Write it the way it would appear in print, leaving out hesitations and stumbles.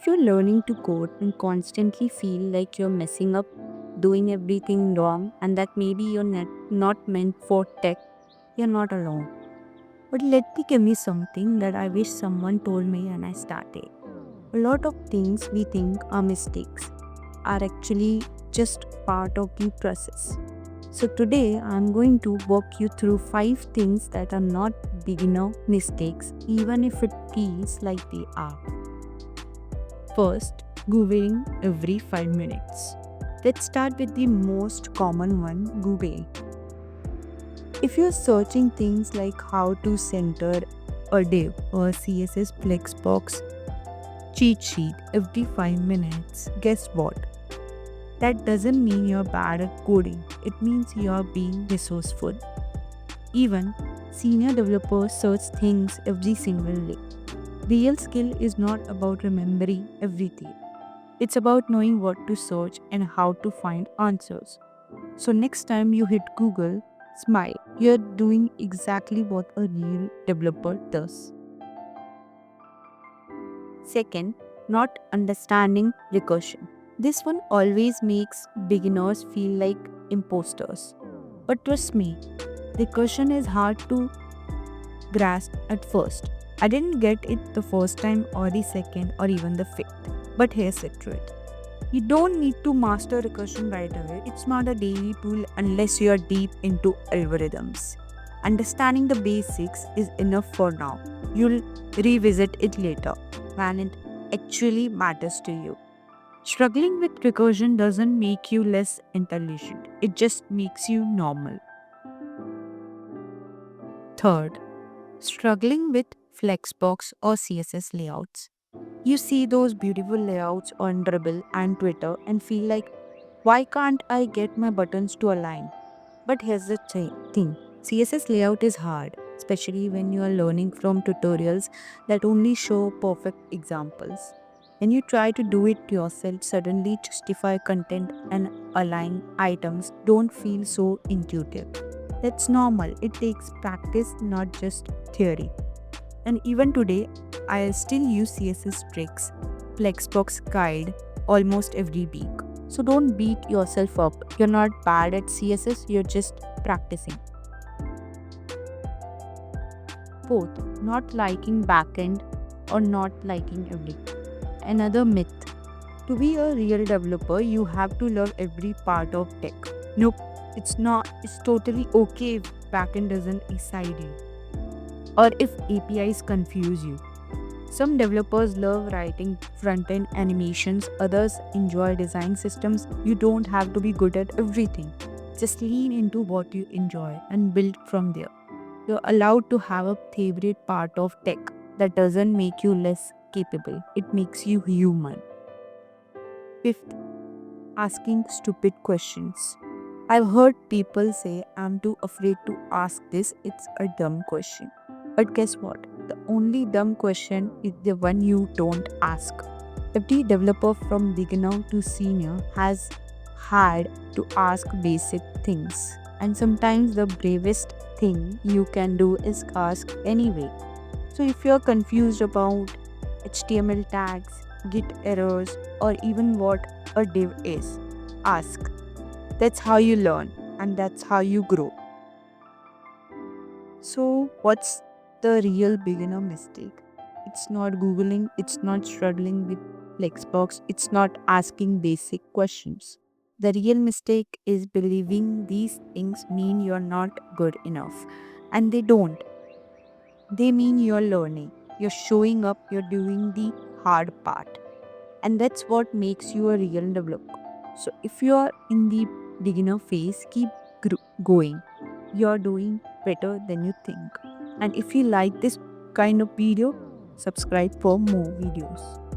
you're learning to code and constantly feel like you're messing up, doing everything wrong, and that maybe you're not meant for tech, you're not alone. But let me give you something that I wish someone told me when I started. A lot of things we think are mistakes are actually just part of the process. So today I'm going to walk you through 5 things that are not beginner mistakes, even if it feels like they are. First, Googling every 5 minutes. Let's start with the most common one, Google. If you're searching things like how to center a div or CSS Flexbox cheat sheet every 5 minutes, guess what? That doesn't mean you're bad at coding, it means you're being resourceful. Even senior developers search things every single day. Real skill is not about remembering everything. It's about knowing what to search and how to find answers. So next time you hit Google, smile. You're doing exactly what a real developer does. Second, not understanding recursion. This one always makes beginners feel like imposters. But trust me, recursion is hard to grasp at first. I didn't get it the first time or the second or even the fifth. But here's the truth. You don't need to master recursion right away. It's not a daily tool unless you are deep into algorithms. Understanding the basics is enough for now. You'll revisit it later when it actually matters to you. Struggling with recursion doesn't make you less intelligent, it just makes you normal. Third, struggling with Flexbox or CSS layouts. You see those beautiful layouts on Dribble and Twitter and feel like, why can't I get my buttons to align? But here's the thing, CSS layout is hard, especially when you are learning from tutorials that only show perfect examples. When you try to do it yourself, suddenly justify content and align items don't feel so intuitive. That's normal, it takes practice, not just theory. And even today, I still use CSS tricks, Flexbox guide almost every week. So don't beat yourself up. You're not bad at CSS, you're just practicing. Fourth, not liking backend or not liking everything. Another myth. To be a real developer, you have to love every part of tech. Nope, it's not. It's totally okay if backend doesn't excite you or if APIs confuse you. Some developers love writing front end animations, others enjoy design systems. You don't have to be good at everything. Just lean into what you enjoy and build from there. You're allowed to have a favorite part of tech. That doesn't make you less capable, it makes you human. Fifth, asking stupid questions. I've heard people say, I'm too afraid to ask this, it's a dumb question. But guess what? The only dumb question is the one you don't ask. Every developer from beginner to senior has had to ask basic things. And sometimes the bravest thing you can do is ask anyway. So if you're confused about HTML tags, Git errors, or even what a div is, ask. That's how you learn and that's how you grow. So, what's the real beginner mistake? It's not Googling, it's not struggling with Flexbox, it's not asking basic questions. The real mistake is believing these things mean you're not good enough. And they don't. They mean you're learning, you're showing up, you're doing the hard part. And that's what makes you a real developer. So if you are in the beginner phase, keep going. You're doing better than you think. And if you like this kind of video, subscribe for more videos.